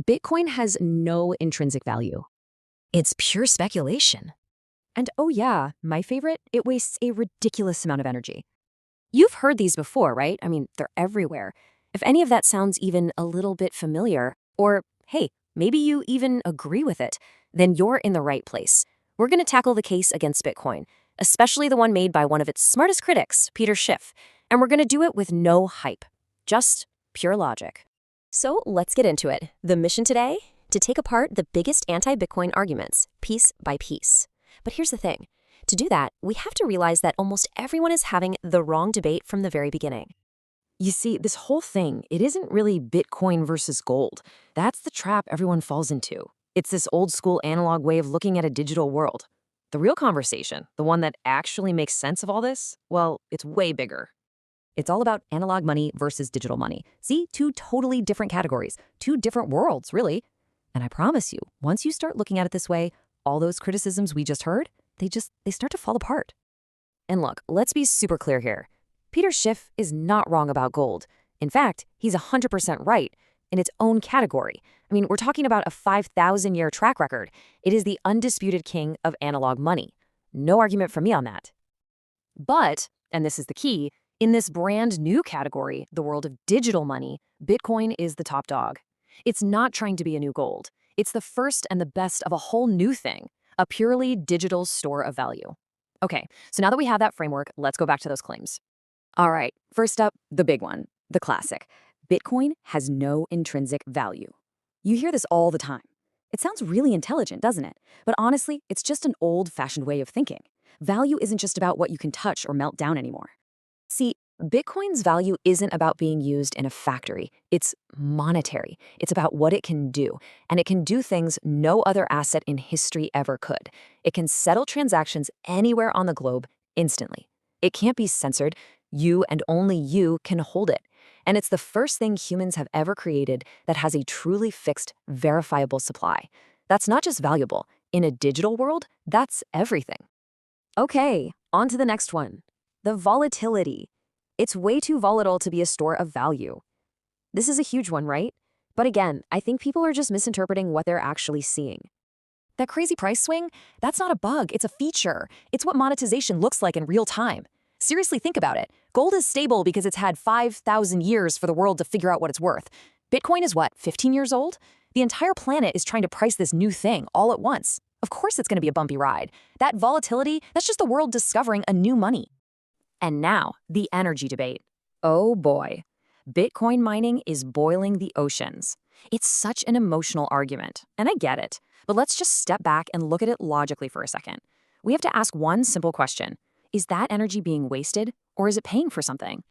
Bitcoin has no intrinsic value. It's pure speculation. And oh yeah, my favorite, it wastes a ridiculous amount of energy. You've heard these before, right? I mean, they're everywhere. If any of that sounds even a little bit familiar, or hey, maybe you even agree with it, then you're in the right place. We're going to tackle the case against Bitcoin, especially the one made by one of its smartest critics, Peter Schiff. And we're going to do it with no hype, just pure logic. So let's get into it. The mission today? To take apart the biggest anti-Bitcoin arguments, piece by piece. But here's the thing. To do that, we have to realize that almost everyone is having the wrong debate from the very beginning. You see, this whole thing, it isn't really Bitcoin versus gold. That's the trap everyone falls into. It's this old school analog way of looking at a digital world. The real conversation, the one that actually makes sense of all this, well, it's way bigger. It's all about analog money versus digital money. See, two totally different categories, two different worlds, really. And I promise you, once you start looking at it this way, all those criticisms we just heard, they start to fall apart. And look, let's be super clear here. Peter Schiff is not wrong about gold. In fact, he's 100% right in its own category. I mean, we're talking about a 5,000-year track record. It is the undisputed king of analog money. No argument from me on that. But, and this is the key, in this brand new category, the world of digital money, Bitcoin is the top dog. It's not trying to be a new gold. It's the first and the best of a whole new thing, a purely digital store of value. Okay, so now that we have that framework, let's go back to those claims. All right, first up, the big one, the classic. Bitcoin has no intrinsic value. You hear this all the time. It sounds really intelligent, doesn't it? But honestly, it's just an old-fashioned way of thinking. Value isn't just about what you can touch or melt down anymore. See, Bitcoin's value isn't about being used in a factory. It's monetary. It's about what it can do. And it can do things no other asset in history ever could. It can settle transactions anywhere on the globe instantly. It can't be censored. You and only you can hold it. And it's the first thing humans have ever created that has a truly fixed, verifiable supply. That's not just valuable. In a digital world, that's everything. Okay, on to the next one. The volatility. It's way too volatile to be a store of value. This is a huge one, right? But again, I think people are just misinterpreting what they're actually seeing. That crazy price swing, that's not a bug, it's a feature. It's what monetization looks like in real time. Seriously, think about it. Gold is stable because it's had 5,000 years for the world to figure out what it's worth. Bitcoin is what, 15 years old? The entire planet is trying to price this new thing all at once. Of course it's going to be a bumpy ride. That volatility, that's just the world discovering a new money. And now, the energy debate. Oh boy. Bitcoin mining is boiling the oceans. It's such an emotional argument, and I get it. But let's just step back and look at it logically for a second. We have to ask one simple question. Is that energy being wasted, or is it paying for something?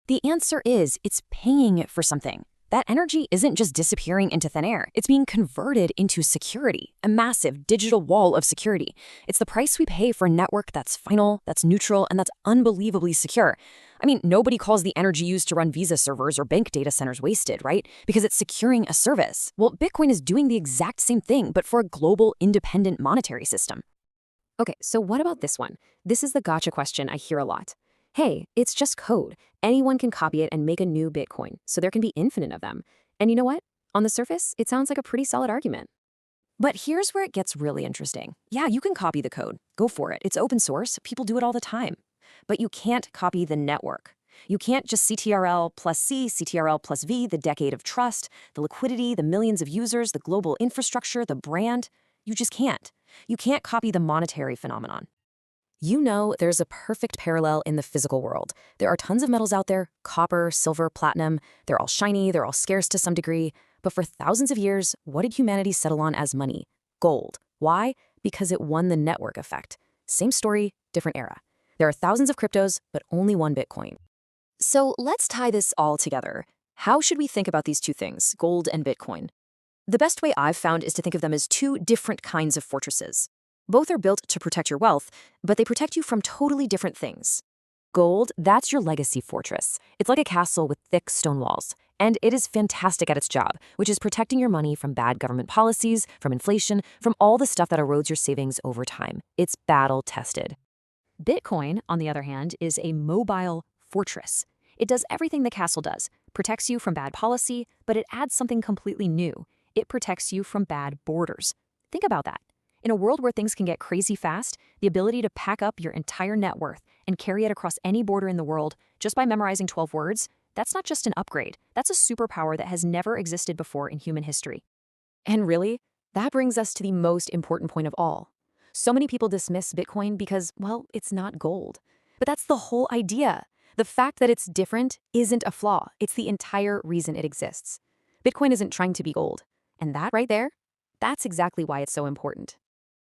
The answer is it's paying for something. That energy isn't just disappearing into thin air. It's being converted into security, a massive digital wall of security. It's the price we pay for a network that's final, that's neutral, and that's unbelievably secure. I mean, nobody calls the energy used to run Visa servers or bank data centers wasted, right? Because it's securing a service. Well, Bitcoin is doing the exact same thing, but for a global, independent monetary system. Okay, so what about this one? This is the gotcha question I hear a lot. Hey, it's just code. Anyone can copy it and make a new Bitcoin, so there can be infinite of them. And you know what? On the surface, it sounds like a pretty solid argument. But here's where it gets really interesting. Yeah, you can copy the code. Go for it. It's open source. People do it all the time. But you can't copy the network. You can't just CTRL plus C, CTRL plus V, the decade of trust, the liquidity, the millions of users, the global infrastructure, the brand. You just can't. You can't copy the monetary phenomenon. You know, there's a perfect parallel in the physical world. There are tons of metals out there, copper, silver, platinum. They're all shiny, they're all scarce to some degree. But for thousands of years, what did humanity settle on as money? Gold. Why? Because it won the network effect. Same story, different era. There are thousands of cryptos, but only one Bitcoin. So let's tie this all together. How should we think about these two things, gold and Bitcoin? The best way I've found is to think of them as two different kinds of fortresses. Both are built to protect your wealth, but they protect you from totally different things. Gold, that's your legacy fortress. It's like a castle with thick stone walls. And it is fantastic at its job, which is protecting your money from bad government policies, from inflation, from all the stuff that erodes your savings over time. It's battle-tested. Bitcoin, on the other hand, is a mobile fortress. It does everything the castle does, protects you from bad policy, but it adds something completely new. it protects you from bad borders. Think about that. In a world where things can get crazy fast, the ability to pack up your entire net worth and carry it across any border in the world just by memorizing 12 words, that's not just an upgrade. That's a superpower that has never existed before in human history. And really, that brings us to the most important point of all. So many people dismiss Bitcoin because, well, it's not gold. But that's the whole idea. The fact that it's different isn't a flaw. It's the entire reason it exists. Bitcoin isn't trying to be gold. And that right there, that's exactly why it's so important.